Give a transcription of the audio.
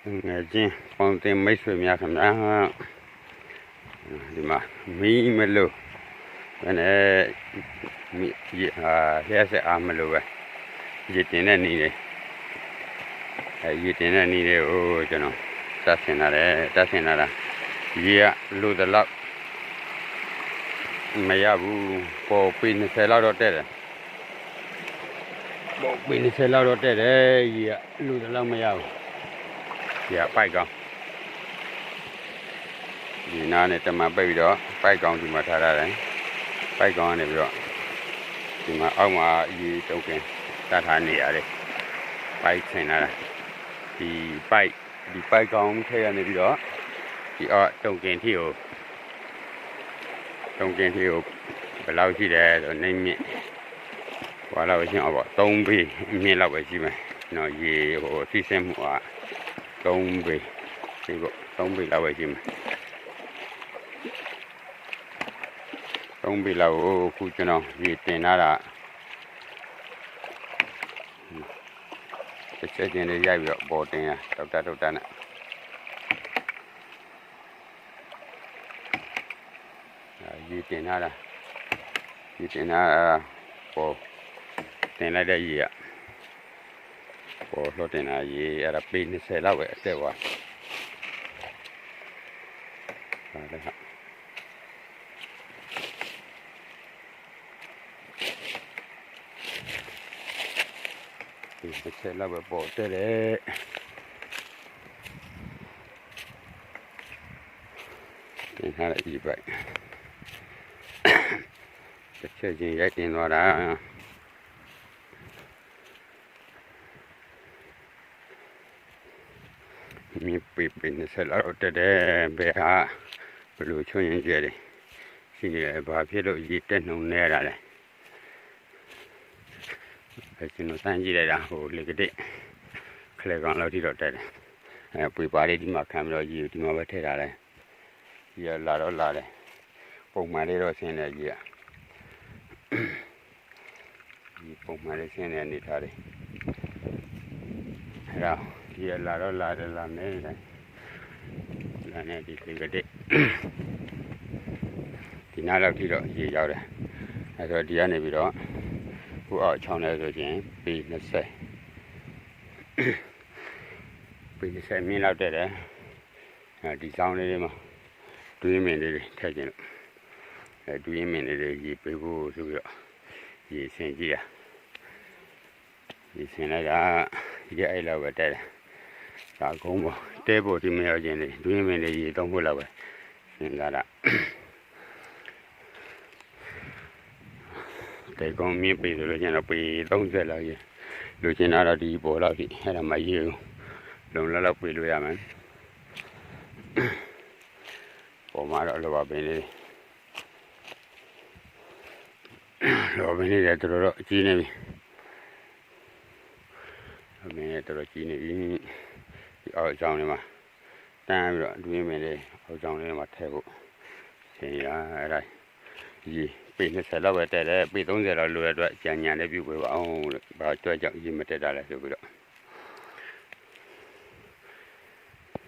ချင်းပေါင်းတင်မိတ်ဆွေများခင်ဗျာဒီမှာမီးမလို့ဘယ်နဲ့လျှက်ဆက်အားမလို့ပဲရည်တင်တဲ့နေတယ်ရည်တင်တဲ့နေတယ်ဟိုကျွန်တော်တတ်ဆင်လာတာရေကလိုတလောက်မရဘူးပေါ်ปี20လောက်တော့တက်တယ်ပေါ်ปี20လောက်တော့တက်တယ်ရေကလိုတလောက်မရဘူးဒီကပိုက်ကောင်ဒီနားနဲ့တမပိတ်ပြီးတော့ပိုက်ကောင်ဒီမှာထားရတယ်ပိုက်ကောင်ကနေပြီးတော့ဒီမှာအောက်မှာရေတုပ်ကင်တတ်ထားနေရတယ်ပိုက်ဆင်လာတာဒီပိုက်ကောင်ထဲကနေပြီးတော့ဒီအောက်တုပ်ကင်ထီကိုဘယ်လောက်ရှိတယ်ဆိုနေမြင့်ဘာလို့ရှင်းအောင်ပေါ့3ပေမြင့်လောက်ပဲရှိမယ်နော်ရေဟိုစီးဆင်းမှုက3ပေဒီပေါ့3ပေလောက်ပဲရှိမယ်3ပေလောက်ကိုခုကျွန်တော်ရေတင်လာတာတစ်ချက်ချင်းလေးရိုက်ပြီးတော့ပေါ်တင်ရတောက်တနဲ့ရေတင်လာတာပေါ်တင်လိုက်တဲ့ရေကပေါ်လှတင်လာရေအဲ့ဒါပေ20လောက်ပဲအသက်သွားဒါလည်းဟာပေ20လောက်ပဲပေါ်တက်တယ်တင်ထားတဲ့ဒီပိုက်တစ်ချက်ချင်းရိုက်တင်သွားတာမြင်ပေ20လောက်တက်တယ်ဘယ်ဟာဘယ်လိုချွန်ရင်ကျဲတယ်ရှိနေတယ်ဘာဖြစ်လို့ရေတက်နှုံနေတာလဲကျွန်တော်စမ်းကြည့်လိုက်တာဟိုလေကတဲ့ခလေကောင်လောက်ထိတော့တက်တယ်ပွေပါလေးဒီမှာခံပြီးတော့ရေဒီမှာပဲထည့်ထားတယ်ရေလာတယ်ပုံမှန်လေးတော့ဆင်းနေရေဒီပုံမှန်လေးဆင်းနေနေထားတယ်အဲ့ဒါဒီလာနေဒီလေကတဲ့ဒီနားလောက်ထိတော့ရေရောက်တယ်အဲ့တော့ဒီကနေပြီးတော့ခုအောက်ချောင်းလဲဆိုရင်ပေ20မြင့်လောက်တက်တယ်ဒီဆောင်လေးတွေမှာတွင်းမင်လေးတွေထည့်ခြင်းလို့တွင်းမင်လေးတွေရေပေးဖို့ဆိုပြီးတော့ရေဆင်ကြည့်ရရေဆင်လိုက်တာဒီအဲ့လောက်ပဲတက်တယ်ဒါကုန်းပေါ်တဲဖို့ဒီမရောက်ခြင်းလေးတွင်းမင်လေးရေသုံးဖို့လောက်ပဲဆင်လာတာတေကုန်းမြင့်ပြီဆိုလို့ကျန်တော့ပေ30လောက်ရေလူကျင်တော့ဒီပေါ်လောက်ပြီအဲ့ဒါမရေလုံလောက်ပြေးလို့ရမယ်ပေါ်မှာတော့လောပါပင်လေးလောပင်လေးတော်တော်အကြီးနေပြီအမင်းတော်တော်ကြီးနေပြီဒီအောက်အကြောင်းလေးမှာတန်းပြီးတော့တွင်းပင်လေးအောက်အကြောင်းလေးမှာထည့်ဖို့ဆင်ရအဲ့ဒါဒီပေ20လောက်ပဲတက်တယ်ပေ30လောက်လိုရတဲ့အတွက်ကြံညာလေးပြုတ်ပေးပါအောင်လို့ဘာကြွကြောက်ရေမတက်တာလဲဆိုပြီးတော့